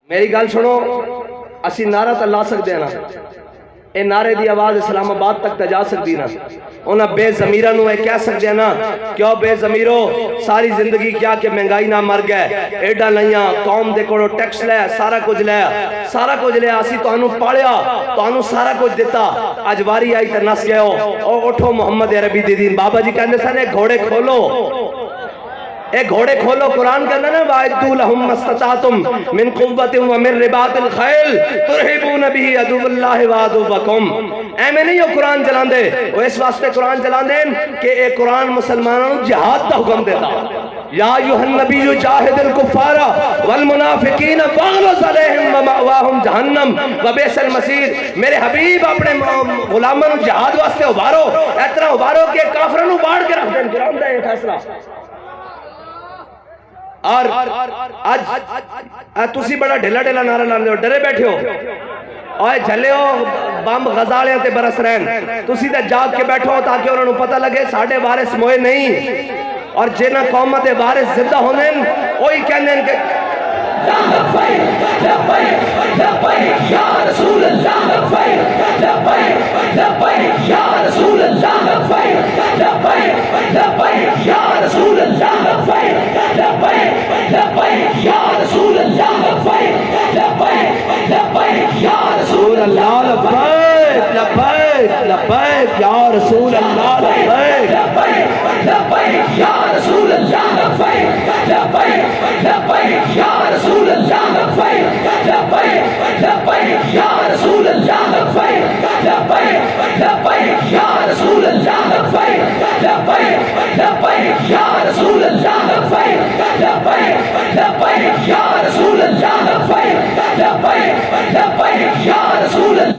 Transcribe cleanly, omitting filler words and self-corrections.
میری گل سنو، اسی نعرہ تے لا سکتے ہیں نا، اے نعرے دی آواز اسلام آباد تک تے جا سکتی نا، انہاں بے ضمیراں نو اے کہہ سکتے ہیں نا، کیوں بے ضمیرو ساری زندگی کیا کہ مہنگائی نہ مر گئے، ایڈا نہیاں قوم دے کولوں ٹیکس لے، سارا کچھ لے، اسی تانوں پالیا، تانوں سارا کچھ دیتا، اج واری آئی تے نس گئے ہو، او اٹھو محمد عربی دی دین۔ بابا جی کہندے سن گھوڑے کھولو، اے گھوڑے کھولو، قرآن کہنا نا وَاعِدُّوا لَهُم مَّا اسْتَطَعْتُم مِّن قُوَّةٍ وَمِن رِّبَاطِ الْخَيْلِ تُرْهِبُونَ بِهِ عَدُوَّ اللَّهِ وَعَدُوَّكُمْ۔ اے میں نہیں ہو قرآن چلان دے، وہ اس واسطے قرآن چلان دیں کہ اے قرآن مسلمانوں جہاد دا حکم دیتا، یا ایھا النبی جاہد الکفار والمنافقین واغلظ علیہم ومأواہم جہنم وبئس المصیر۔ میرے حبیب اپنے غلاموں جہاد واسطے ابھارو، اتنا ابھارو کہ کافروں نو باڑ کے رکھ دیں۔ قرآن دا یہ فیصلہ۔ اور آج تسی بڑا ڈھیلا ڈھیلا نعرہ لاندے ہو، ڈرے بیٹھے ہو، اوے جھلے ہو بمب غزالیاں تے برس رہن، تسی تے جاگ کے بیٹھو تاکہ انہوں نے پتہ لگے ساڑھے وارث موئے نہیں، اور جنہ قومت وارث زندہ ہونے وہی کہنے ہیں کہ لبیک لبیک لبیک یا رسول اللہ، لبیک لبیک لبیک یا رسول اللہ، لبیک لبیک لبیک یا رسول اللہ، لبیک لبیک لبیک یا رسول اللہ، لبیک لبیک لبیک یا رسول اللہ، لبیک لبیک لبیک یا رسول اللہ، لبیک لبیک لبیک یا رسول اللہ، لبیک لبیک لبیک یا رسول اللہ، لبیک لبیک لبیک یا رسول اللہ، لبیک لبیک لبیک یا رسول اللہ، لبیک لبیک لبیک یا رسول اللہ، لبیک لبیک لبیک یا رسول اللہ، لبیک لبیک لبیک یا رسول اللہ۔